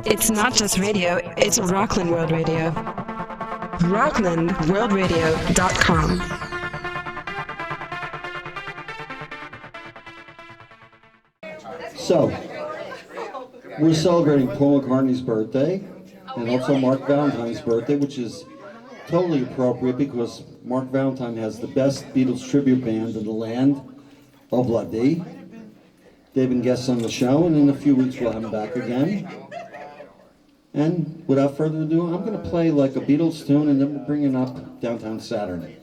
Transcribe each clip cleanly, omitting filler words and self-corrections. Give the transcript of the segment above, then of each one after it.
It's not just radio, it's Rockland World Radio. RocklandWorldRadio.com. So, we're celebrating Paul McCartney's birthday and also Mark Valentine's birthday, which is totally appropriate because Mark Valentine has the best Beatles tribute band in the land, Obladi. They've been guests on the show, and in a few weeks we'll have them back again. And without further ado, I'm going to play like a Beatles tune, and then we're bringing up Downtown Saturn.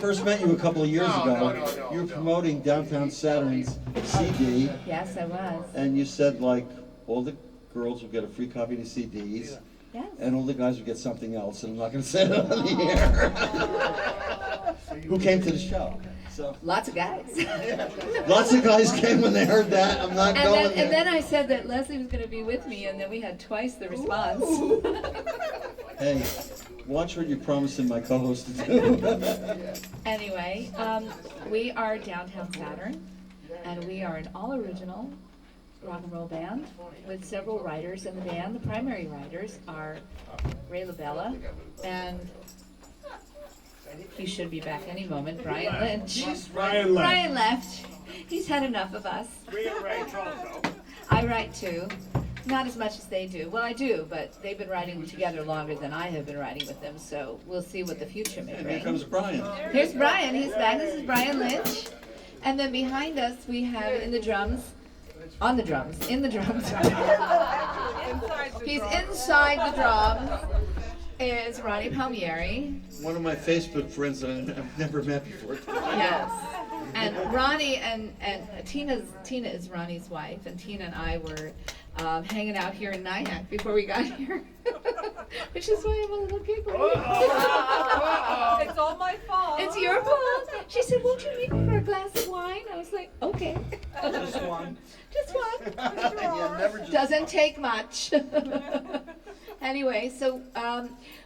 First met you a couple of years ago. You were promoting Downtown Saturn's CD. Yes, I was. And you said, like, all the girls will get a free copy of the CDs. Yes. And all the guys will get something else. And I'm not going to say it on the air. Who came to the show? So. Lots of guys. Yeah. Lots of guys came when they heard that. I'm not going there. And then I said that Leslie was going to be with me, and then we had twice the response. Hey, watch what you're promising my co-host to do. Anyway, we are Downtown Saturn, and we are an all-original rock and roll band with several writers in the band. The primary writers are Ray LaBella and he should be back any moment, Brian Lynch. Brian left. He's had enough of us. We write also. I write too. Not as much as they do. Well, I do, but they've been writing together longer than I have been writing with them, so we'll see what the future may And bring. here comes Brian. Here's Brian. He's back. This is Brian Lynch. And then behind us, we have in the drums. He's inside the drums. Is Ronnie Palmieri. One of my Facebook friends that I've never met before. Yes. And Ronnie and Tina is Ronnie's wife, and Tina and I were hanging out here in Nyack before we got here, which is why I'm a little giggly. It's all my fault. It's your fault. She said, "Won't you meet me for a glass of wine?" I was like, "Okay." Just one. Just one. Yeah, never just Doesn't take much. Anyway, so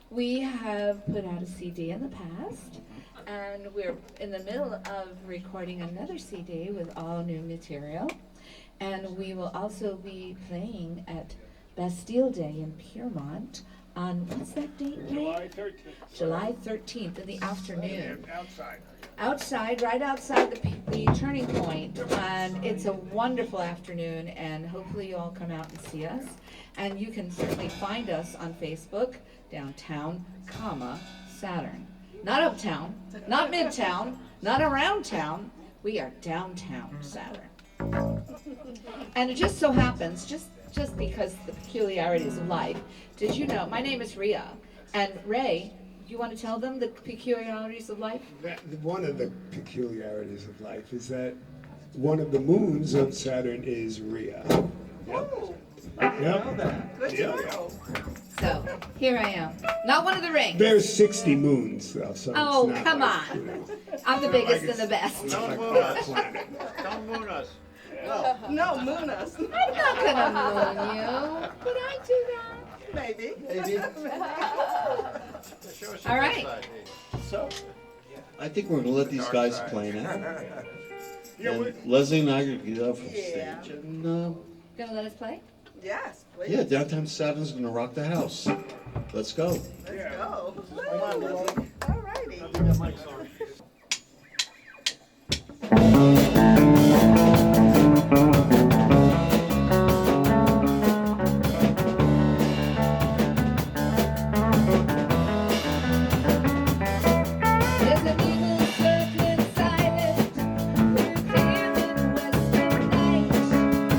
we have put out a CD in the past, and we're in the middle of recording another CD with all new material. And we will also be playing at Bastille Day in Piermont on, what's that date? July 13th. July 13th in the afternoon. Outside. Right outside the turning point, and it's a wonderful afternoon, and hopefully you all come out and see us. And you can certainly find us on Facebook, Downtown, Saturn. Not uptown, not midtown, not around town. We are Downtown Saturn. And it just so happens, just just because the peculiarities of life. Did you know, my name is Rhea, and Ray, you want to tell them the peculiarities of life? One of the peculiarities of life is that one of the moons of Saturn is Rhea. Oh, Yep. good to know. So, here I am. Not one of the rings. There's 60 moons, though, so Oh, it's not come like, on. you know, I'm the biggest and the best. it's I'm like moon our us. planet. Don't moon us. No, moon us. not gonna moon you. Did I do that? Maybe. Maybe. Show us All your right. best side, Dave. So, I think we're gonna let these guys play now. Yeah, And Leslie and I are gonna get up from Yeah. stage. And, Gonna let us play? Yes, please. yeah, Downtown Saturn's gonna rock the house. Let's go. Let's go. Come on, Leslie. All righty. There's an evil circling silent through clear midwestern night.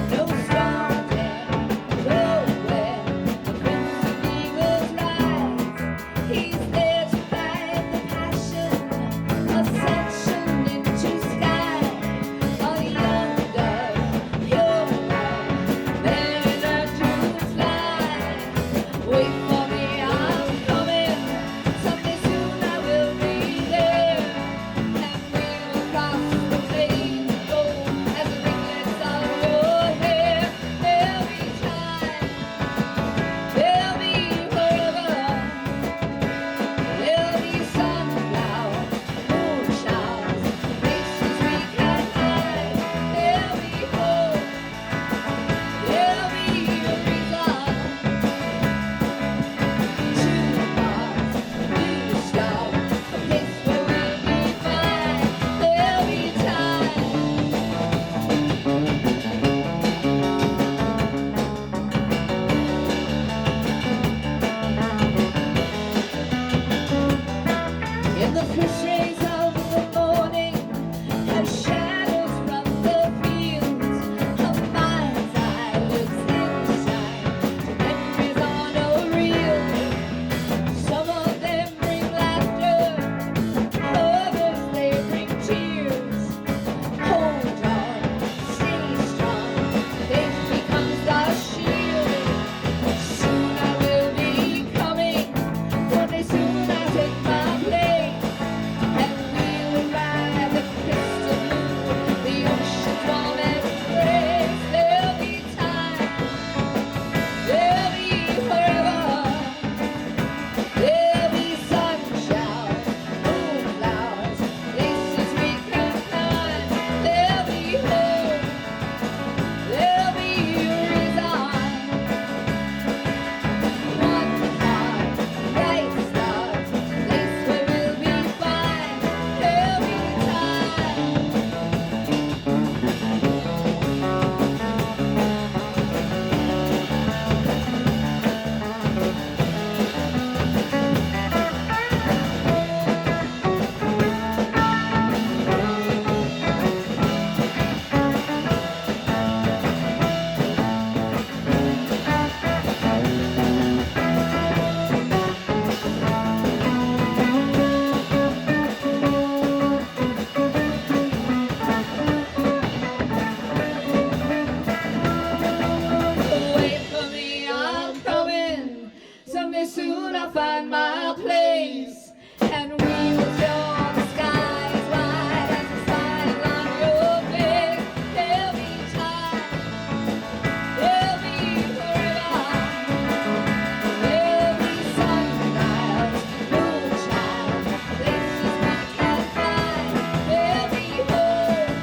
No storm nowhere. The prince of eagles rise. He's there to find the passion, ascension into sky. A young dove, pure love, there to fly. Wait for me, I'm coming. Someday soon I will be there, and we'll cross the plains of gold as the ringlets of your hair. There'll be time, there'll be forever, there'll be sunflowers, moonshowers, places we can hide. There'll be hope, there'll be a reason. Two hearts, new start, a place where we'll be fine. There'll be time. In the first rays of the morning, as shadows run the fields, a mind's eye looks inside to memories on a reel. Some of them bring laughter, others they bring tears. Hold on, stay strong, faith becomes our shield. Soon I will be coming, one day soon I'll take my place, and we'll arrive at crystal blue, the ocean's warm embrace. There'll be time, there'll be forever, there'll be sunshine, moonflowers, places we can climb. There'll be hope, there'll be reason. One heart, bright stars, place where we'll be fine. There'll be time. Wait for me, I'm coming. Someday soon I'll find my place, and we will show the skies wide as the smile on your face. There'll be time, there'll be forever, there'll be sunrise, moonshine, places we can find. There'll be hope,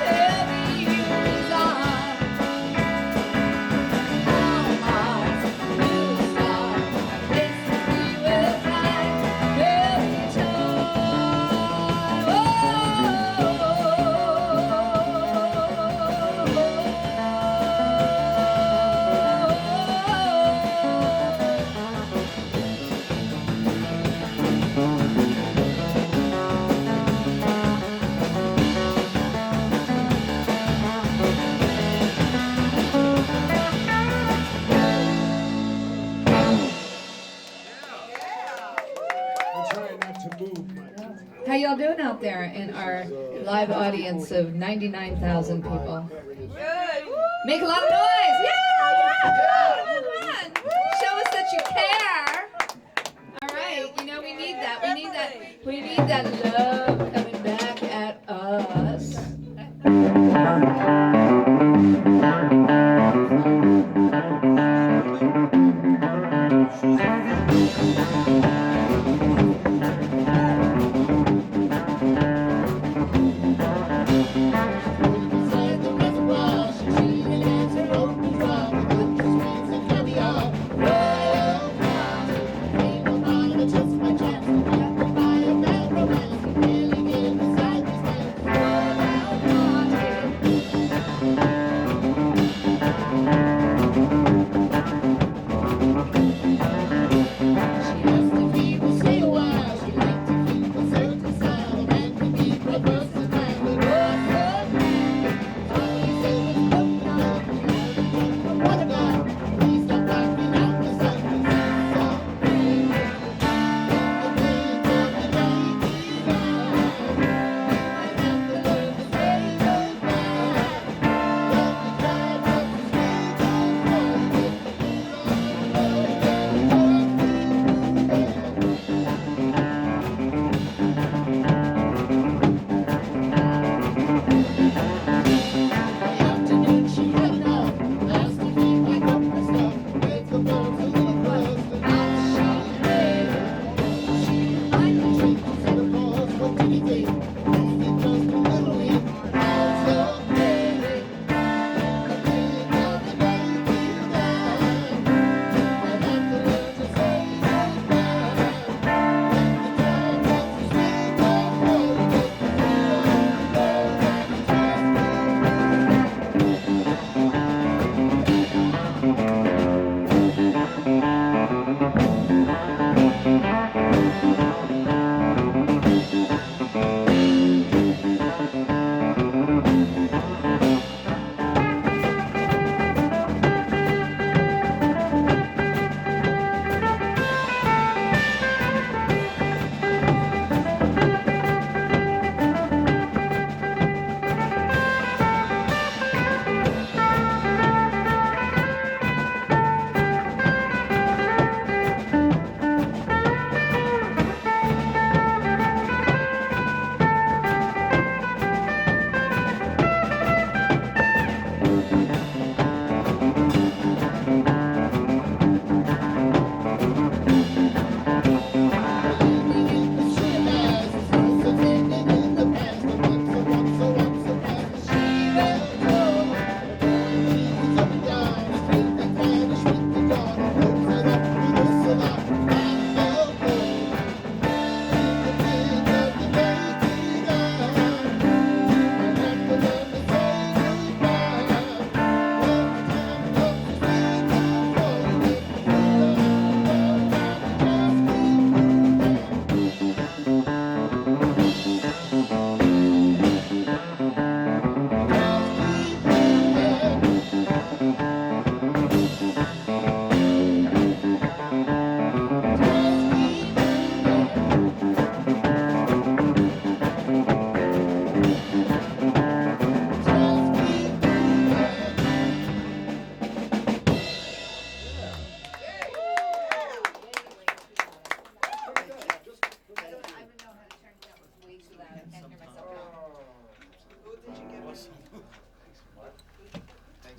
there'll be reason. Our hearts, new stars, places we will find. y'all doing out there in our live audience of 99,000 people? Good. Woo! Make a lot of noise! Yeah! Come on! Show us that you care! All right, you know, we need that. We need that. We need that love coming back at us.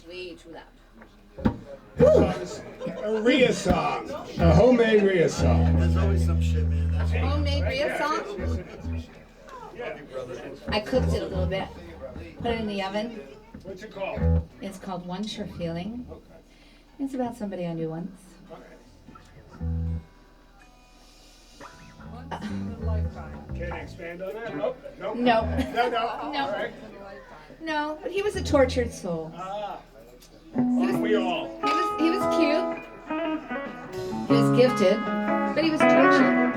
Way too loud. A Rhea song, a homemade Rhea song. There's always some shit, man. That's Homemade Rhea song? I cooked it a little bit. Put it in the oven. What's it called? It's called One Sure Feeling. It's about somebody I knew once. Can I expand on that? Nope. Nope. No. No. No. All right. No, but he was a tortured soul. Aren't we all? He was cute. He was gifted, but he was tortured.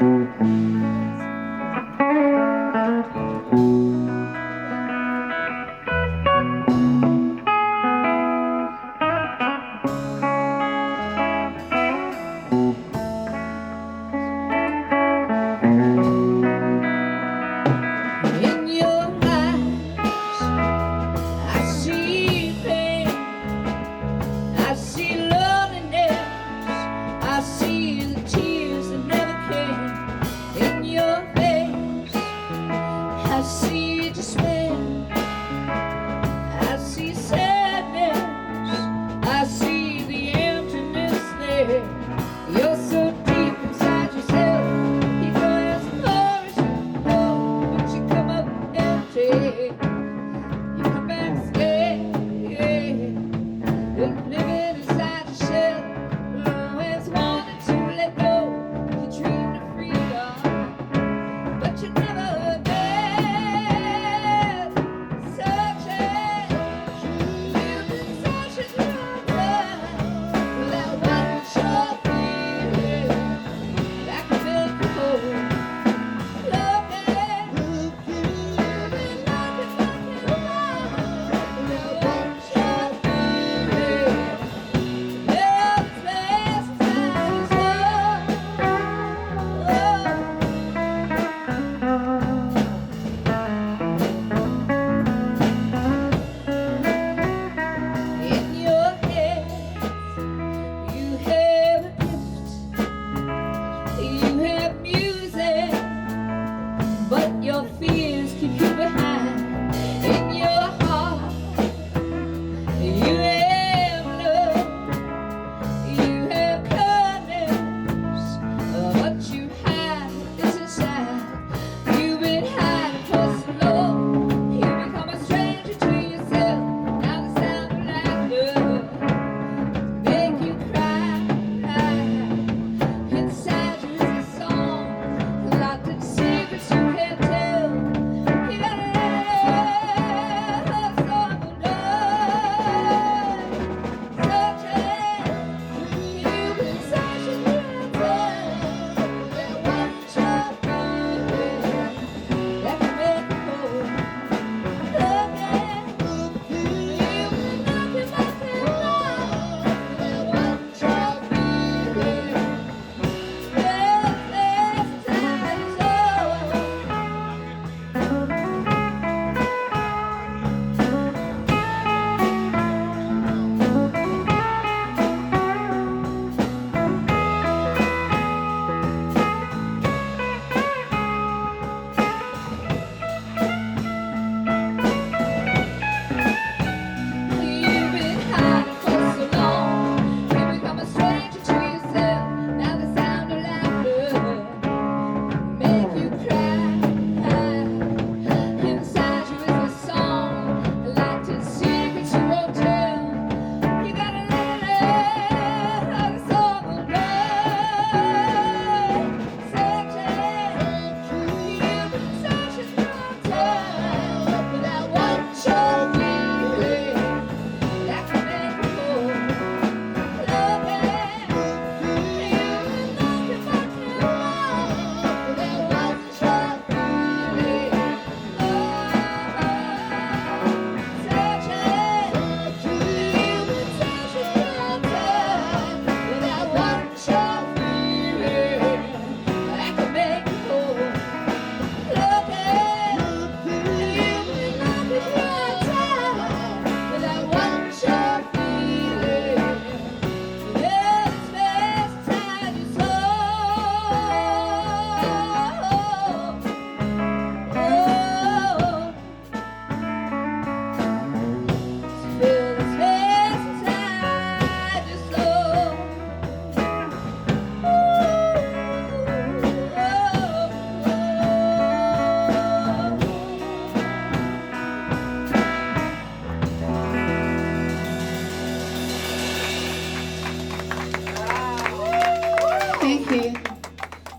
Thank you.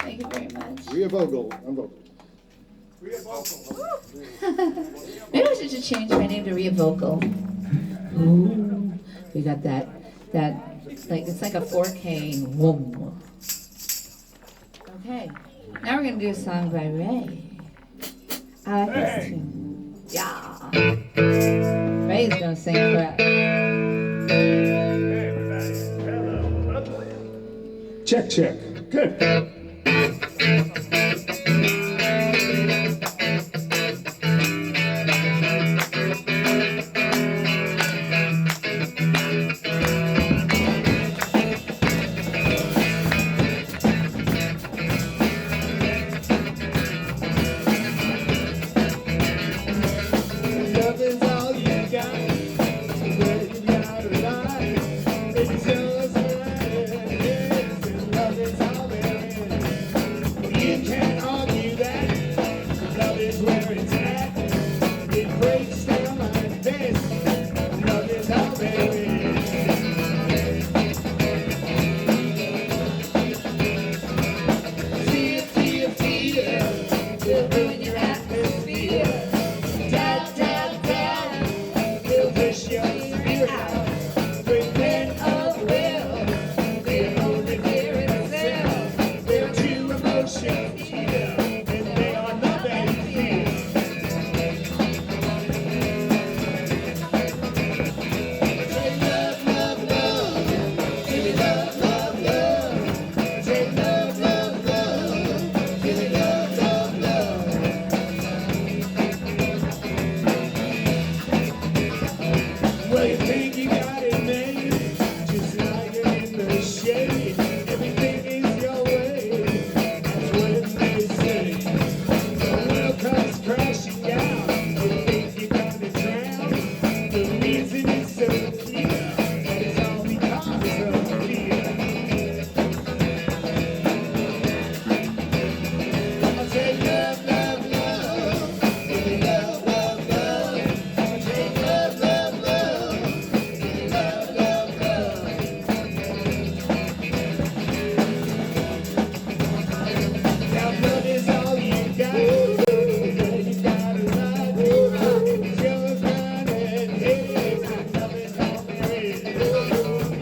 Thank you very much. Rhea Vogel. I'm vocal. Maybe I should just change my name to Rhea Vocal. Ooh, we got that, like, it's like a 4K. Whoa. Okay, now we're gonna do a song by Ray. I like this tune. Yeah. Ray's gonna sing for us. Hey, everybody. Hello. Check, check. Good. Love is all you got. Where you got a lie. It's yours forever. Love is all there is. You can't argue that. Love is where it's at. It breaks down like this. Love is all there is. Fear, fear, fear. Will ruin your atmosphere. They'll push your spirit out. Repent of will. They're only clearing themselves. They're true emotions here, and they are love and fear. Say love, love, love. Give me love, love, love. Say love, love, love. Give me love, love, love. Well, you think you got it made, just lying in the shade. Everything is your way, that's what they say. The world comes crashing down, you think you're gonna drown. The reason is so clear, that it's all because of fear. I'll take love, love, love. Give me love, love, love. I'll take love, love, love. Give me love, love, love. Now love is all you got. You got a lot. It's yours, mine, and his. Love is all there is.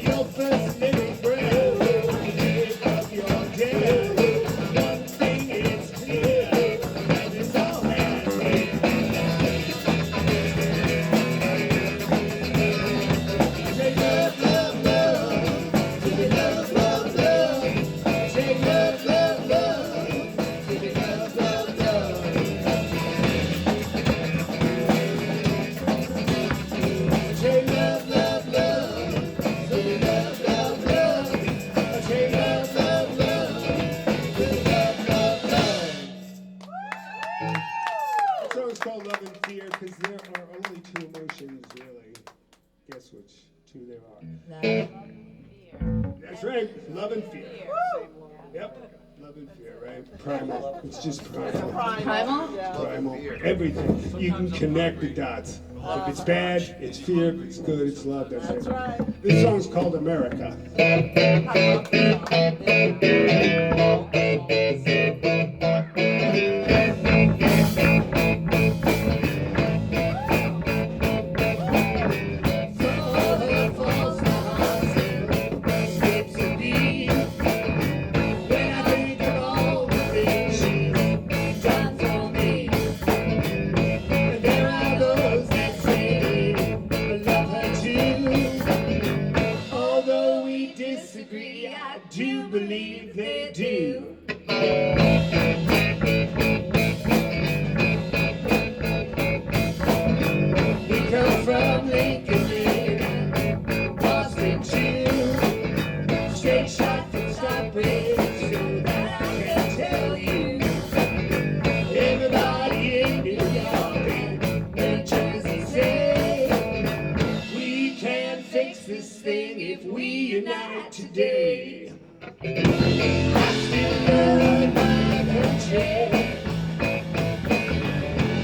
Your first living breath. Give up your death. One thing is clear. Love is all that is. Say love, love, love. Give me love, love, love. Say love, love, love. Give me love, love, love. Say love, love, love. Give me love, love, love. Say love, love, love. Give me love, love, love. The song's called Love and Fear because there are only two emotions, really. Guess which two there are. That's right, love and fear. Yep, love and fear, right? Primal. It's just primal. Primal? Primal. Everything. You can connect the dots. If it's bad, it's fear. If it's good, it's love. That's it. right. This song's called America. When I think of all the things she's done for me, and there are those that say I love her too. Although we disagree, I do believe they do. We come from Lincoln, Lane, Boston too. Straight shot from Stockbridge, so that I can tell you. Everybody in New York and New Jersey say we can fix this thing if we unite today. I still love my country,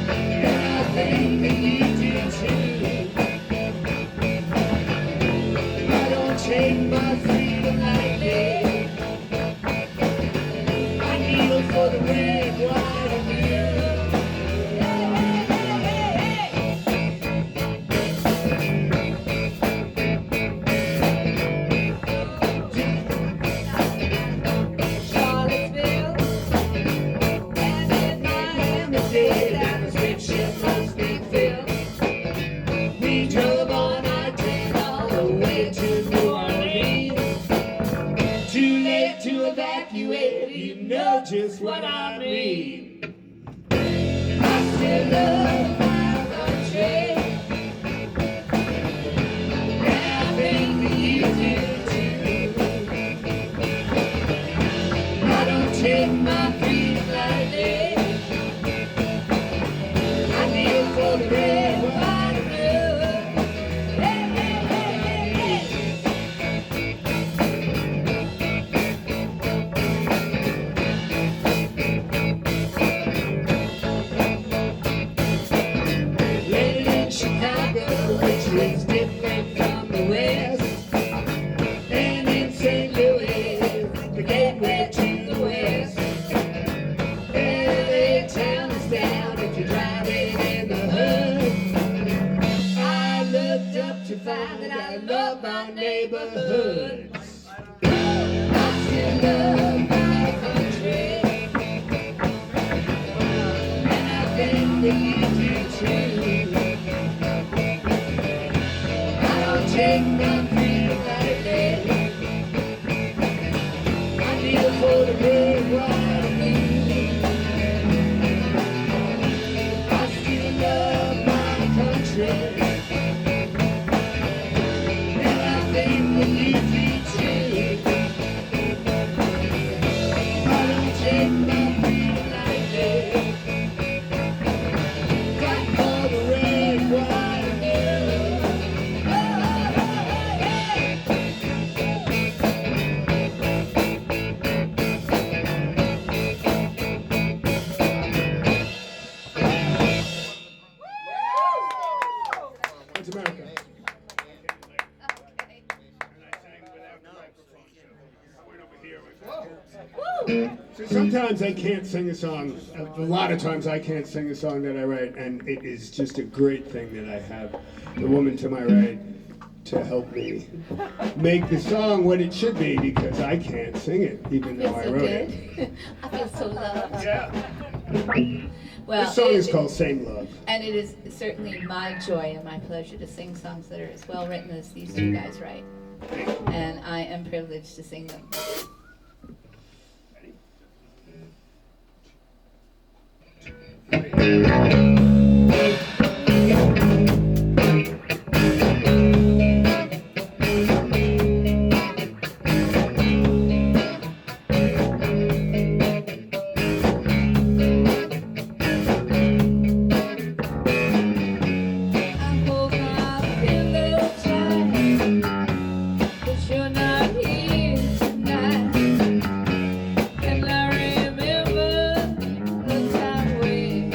and I think that you do too. I don't take my freedom lightly. evacuate, you know just what I mean. I still love my country, and I think that you do too. I don't take my freedom lightly. I kneel for the red, white, and blue. Hey, hey, hey, hey, hey. Living in Chicago, which is different from the West, and in St. Louis, the gateway to the West. LA town is down if you're driving in the hood. I looked up to find that I love my neighborhoods. I still love my country, and I think that you do too. I don't take my freedom lightly. I kneel for the red, white, and blue. I still love my country, and I think that you do too. I don't take my freedom lightly. Fight for the red, white, and blue. Oh, oh, oh, That's America. So sometimes I can't sing a song. A lot of times I can't sing a song that I write, and it is just a great thing that I have the woman to my right to help me make the song what it should be, because I can't sing it, even though I so wrote good. it. I feel so loved. Yeah. Well, This song is it- called Same Love. And it is certainly my joy and my pleasure to sing songs that are as well written as these two guys write. And I am privileged to sing them. I hold my pillow tight, but you're not here tonight. And I remember the time when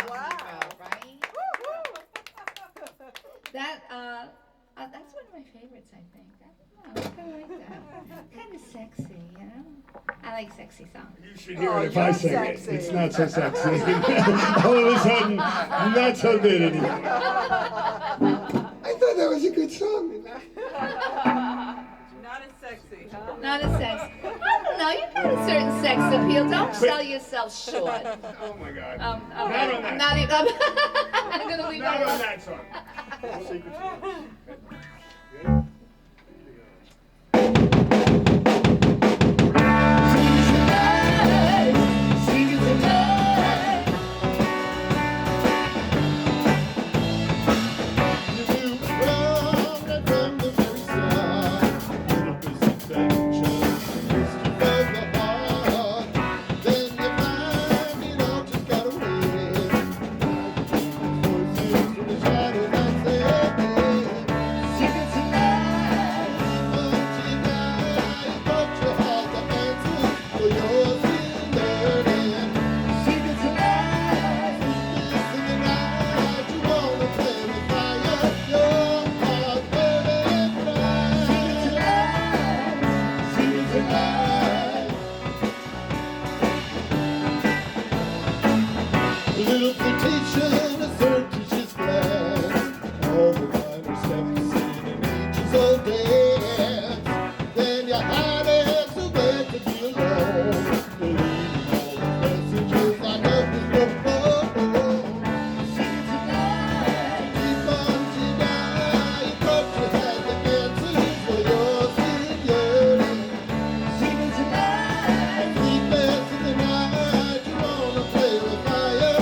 Wow. Right? That's one of my favorites, I think. I kind of like that. Kind of sexy, you know? I like sexy songs. You should hear it if I you're sing sexy. it. It's not so sexy. All of a sudden, not so good anymore. I thought that was a good song. Not as sexy, huh? Not as sexy. I don't know. You've got a certain sex appeal. Don't sell yourself short. Oh my God. All Not right. on that. I'm going to leave Not that on alone. that song. No secrets. Little flirtation, a surreptitious glance. All the minor steps in an ages-old dance. Then you hide it, so glad to be alone. Deleting all the messages I never before. Sing it tonight, keep on tonight. You thought you had the answers, well you're still yearning. Sing it tonight, sleepless in the night. You wanna play with fire.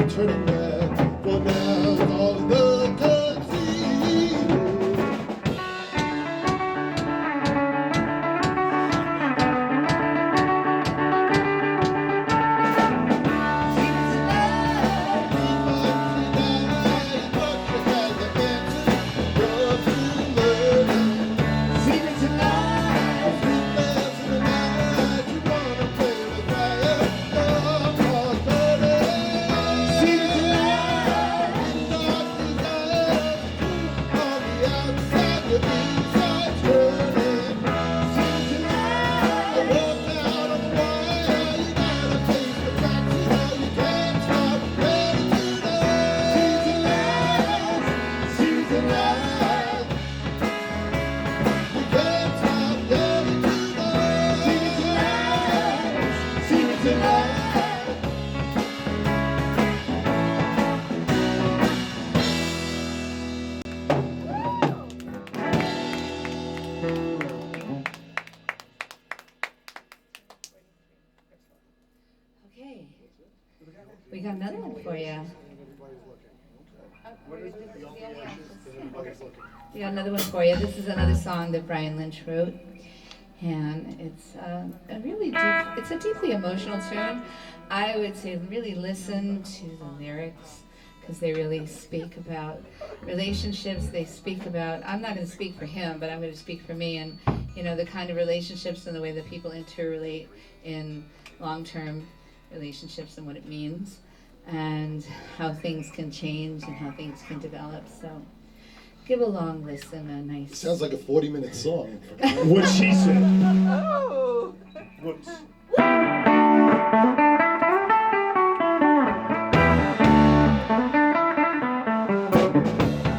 Turning back, for now all the conceit. Okay. We got another one for you. We got another one for you. This is another song that Brian Lynch wrote, and it's a really it's a deeply emotional tune. I would say really listen to the lyrics because they really speak about relationships. They speak about, I'm not going to speak for him, but I'm going to speak for me, and you know, the kind of relationships and the way that people interrelate in long-term relationships and what it means and how things can change and how things can develop. So give a long listen, a nice... Sounds like a 40-minute song. What she said. Oh. Whoops.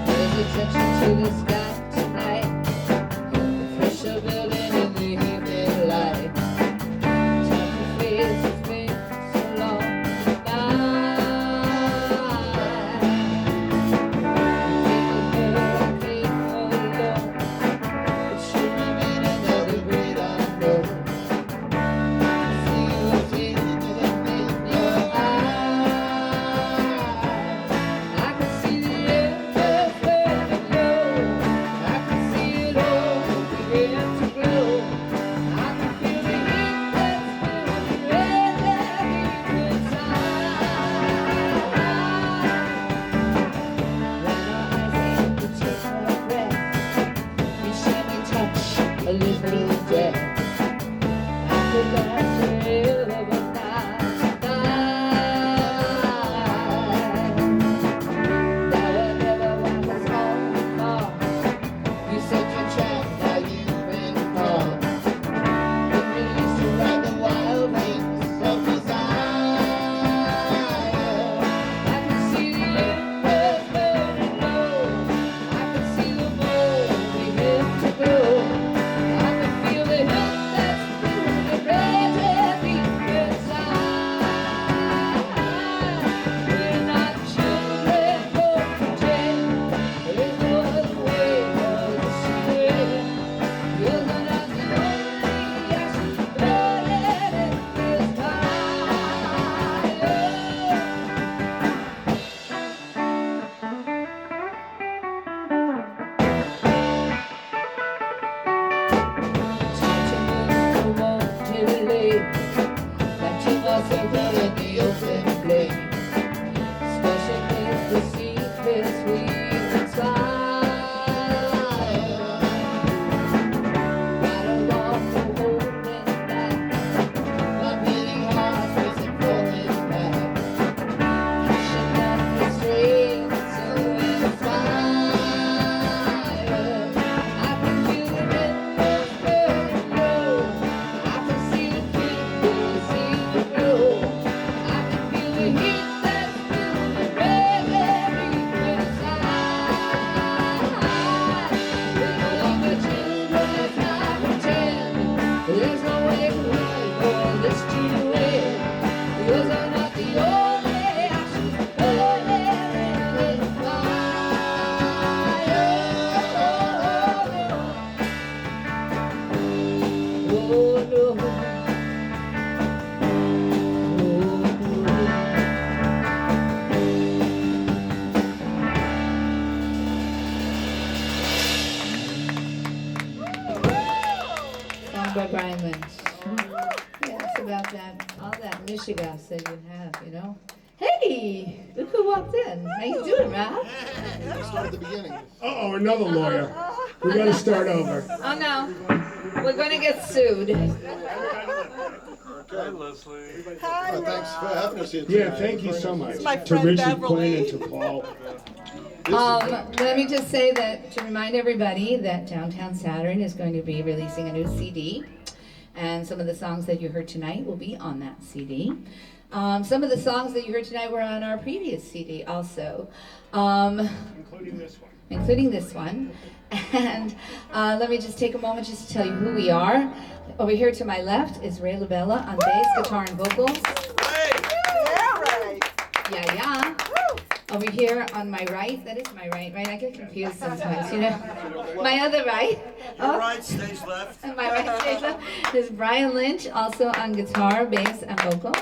There's attention to the sky tonight, the pressure building in the evening light. Time to face it's been so long goodbye. People alone, it should have been another great unknown. By Brian Lynch. Yeah, it's about that, all that Michigas that you have, you know. Hey, look who walked in. How you doing, Ralph? Start at the beginning. Uh-oh, another lawyer. We gotta start over. Oh no, we're gonna get sued. Hi, Leslie. Hi, Thanks for having us here Yeah, tonight. thank you so much. my To friend Richard Beverly. Quinn and to Paul. Let me just say that to remind everybody that Downtown Saturn is going to be releasing a new CD, and some of the songs that you heard tonight will be on that CD. Some of the songs that you heard tonight were on our previous CD also, Including this one. including this one. And let me just take a moment just to tell you who we are. Over here to my left is Ray LaBella on bass, guitar, and vocals. Yeah, right. Yeah, yeah. Over here on my right, that is my right? I get confused sometimes, you know. My other right. Your right, stage left. And my right stage left is Brian Lynch, also on guitar, bass, and vocals.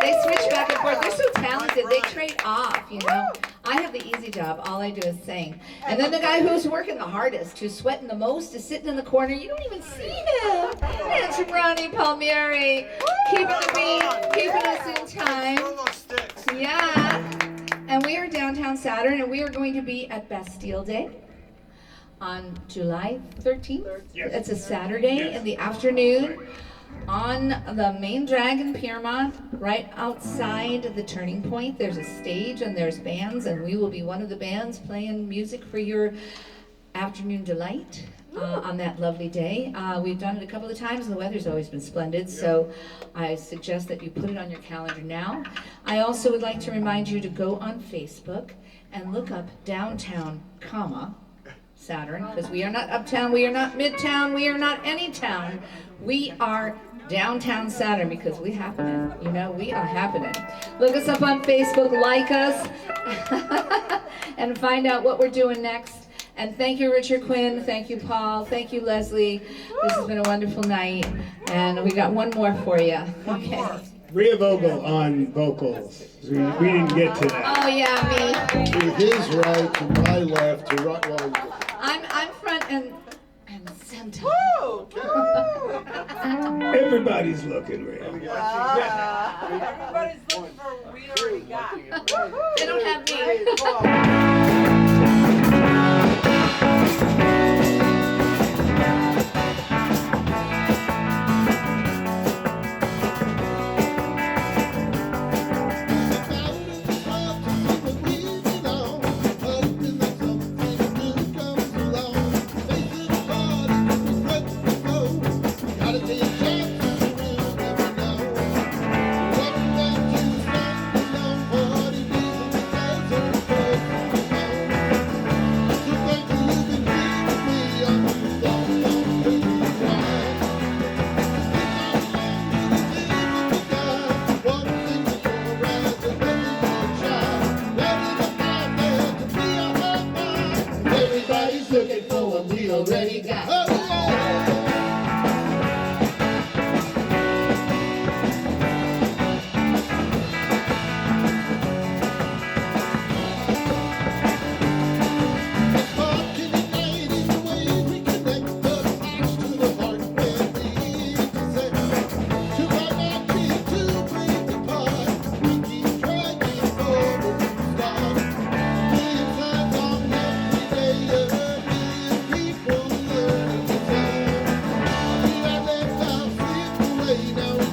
They switch back and forth. They're so talented. They trade off, you know. I have the easy job. All I do is sing. And then the guy who's working the hardest, who's sweating the most, is sitting in the corner. You don't even see him. It's Ronnie Palmieri, keeping the beat, keeping us in time. Throw those sticks. Yeah. And we are Downtown Saturn, and we are going to be at Bastille Day on July 13th. Yes. It's a Saturday in the afternoon on the main drag in Piermont, right outside the turning point. There's a stage and there's bands, and we will be one of the bands playing music for your afternoon delight on that lovely day. We've done it a couple of times, and the weather's always been splendid, so I suggest that you put it on your calendar now. I also would like to remind you to go on Facebook and look up Downtown, Saturn, because we are not uptown, we are not midtown, we are not any town. We are Downtown Saturn because we happening, you know, we are happening. Look us up on Facebook, like us, and find out what we're doing next. And thank you, Richard Quinn, thank you, Paul, thank you, Leslie. This has been a wonderful night, and we got one more for you. Okay. Rhea Vogel on vocals. We didn't get to that. Oh yeah, me. To his right, to my left, to right, well, I'm front and center. Everybody's looking, Rhea. Everybody's looking for what we already got. They don't have me.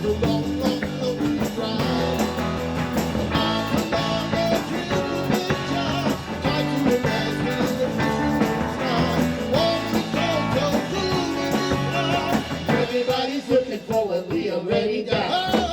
the long, long, lonely ride. I'm along a trip with a job, tied to a mast in a fisherman's line. Warm and cold, so cool in the crowd. Everybody's looking for what we already got. Oh,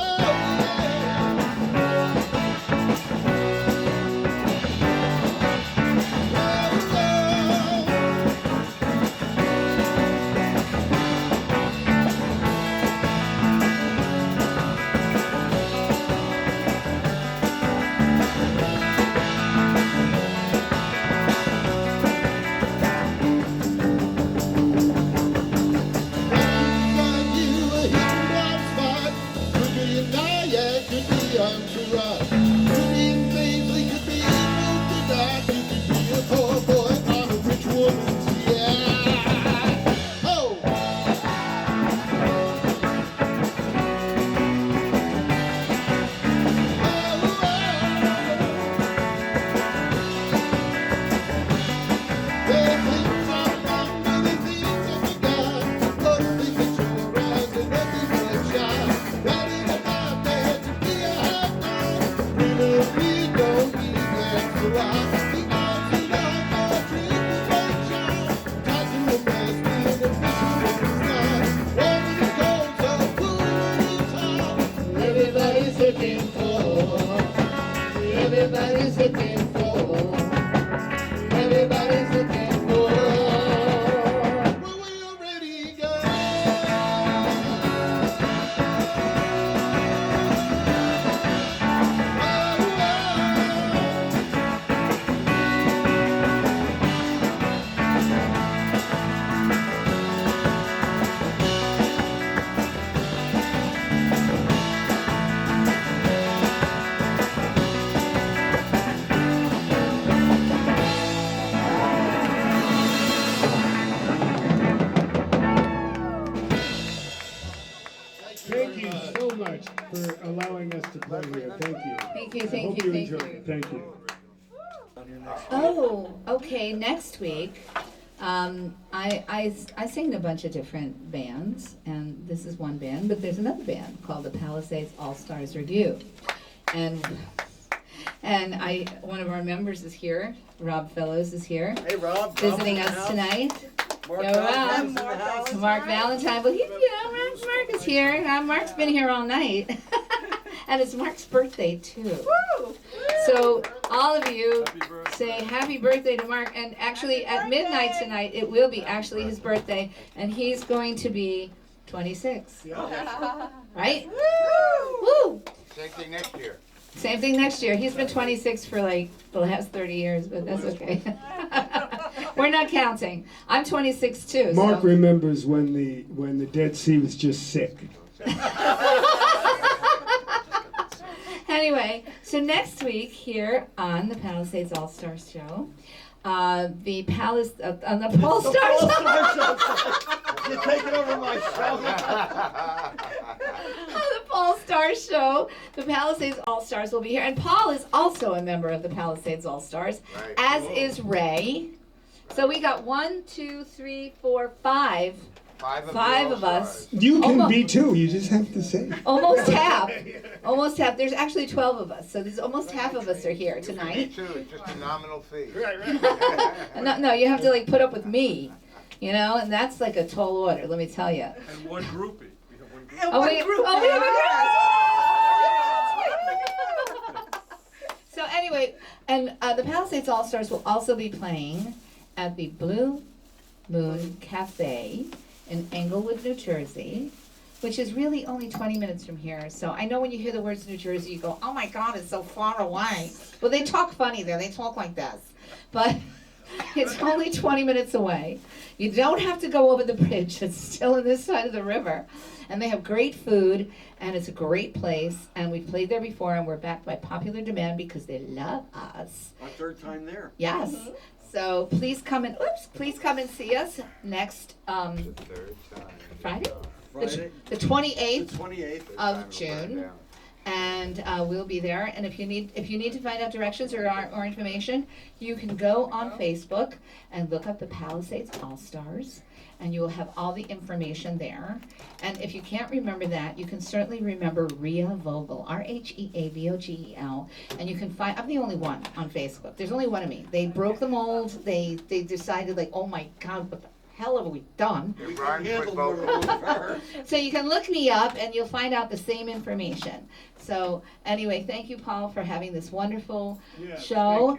Everybody's looking for, everybody's looking for, everybody's looking for. Well, we already got. Thank you so much for allowing us to play here. Thank you. Thank you, I thank hope you, you thank enjoyed you. it. Thank you. Oh, okay, next week, I sing in a bunch of different bands, and this is one band, but there's another band called the Palisades All-Stars Review. And one of our members is here, Rob Fellows is here, Hey, Rob. visiting Rob's in the us house. tonight. Mark Yo, Valentine's Rob. in the house. Mark Valentine, well, Mark is here. Mark's been here all night. And it's Mark's birthday, too. So, all of you say happy birthday to Mark. And actually, at midnight tonight, it will be actually his birthday. And he's going to be 26. Right? Woo! Same thing next year. Same thing next year. He's been 26 for like the last 30 years, but that's okay. We're not counting. I'm 26 too. Mark so. remembers when the Dead Sea was just sick. Anyway, so next week here on the Palisades All Stars show, the Palace on the All Stars. You're taking over my show. On the All Stars show, the Palisades All Stars will be here, and Paul is also a member of the Palisades All Stars, Right. as is Ray. So we got 1, 2, 3, 4, 5. Five of us. You can Almost. be too. You just have to say. Almost half. Almost half. There's actually 12 of us, so there's almost half of us are here Me tonight. too. It's just a nominal fee. No, you have to like put up with me, you know, and that's like a tall order. Let me tell you. And one groupie. We have one groupie. And Oh, one we group. have a group. So anyway, and the Palisades All Stars will also be playing at the Blue Moon Cafe in Englewood, New Jersey, which is really only 20 minutes from here. So I know when you hear the words New Jersey, you go, oh my God, it's so far away. Well, they talk funny there. They talk like this. But it's only 20 minutes away. You don't have to go over the bridge. It's still on this side of the river. And they have great food, and it's a great place. And we've played there before, and we're back by popular demand because they love us. Our third time there. Yes. So please come and see us next Third time. Friday? Friday, The 28th the 28th. Third of time it'll June. burn down. And we'll be there. And if you need to find out directions or information, you can go on Facebook and look up the Palisades All Stars, and you will have all the information there. And if you can't remember that, you can certainly remember Rhea Vogel, Rheavogel, and you can find, I'm the only one on Facebook. There's only one of me. They broke the mold. They decided, like, oh my God, what the hell have we done? So you can look me up and you'll find out the same information. So anyway, thank you, Paul, for having this wonderful show,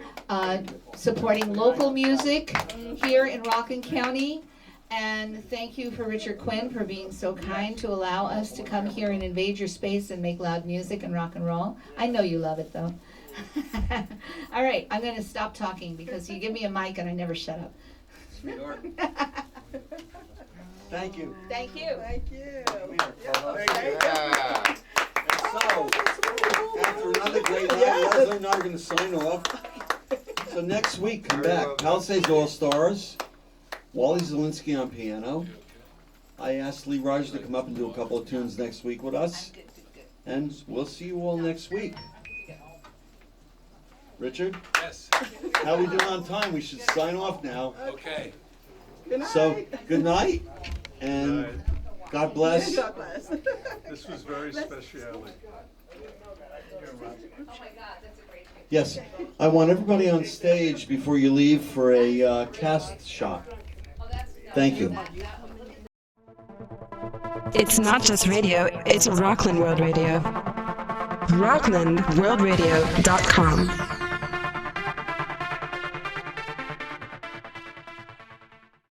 supporting local music here in Rockland County. And thank you for Richard Quinn for being so kind to allow us to come here and invade your space and make loud music and rock and roll. I know you love it, though. All right, I'm going to stop talking because you give me a mic and I never shut up. Sweetheart. Thank you. Thank you. Thank you. Yeah. So, after another great night, Leslie and I are going to sign off. So next week, come back. Palisades All-Stars, Wally Zielinski on piano. I asked Lee Rogers to come up and do a couple of tunes next week with us. And we'll see you all next week. Richard? Yes. How we doing on time? We should sign off now. Okay. Good night. So, good night, and God bless. God bless. This was very special. Yes, I want everybody on stage before you leave for a cast shot. Thank you. It's not just radio, it's Rockland World Radio. RocklandWorldRadio.com.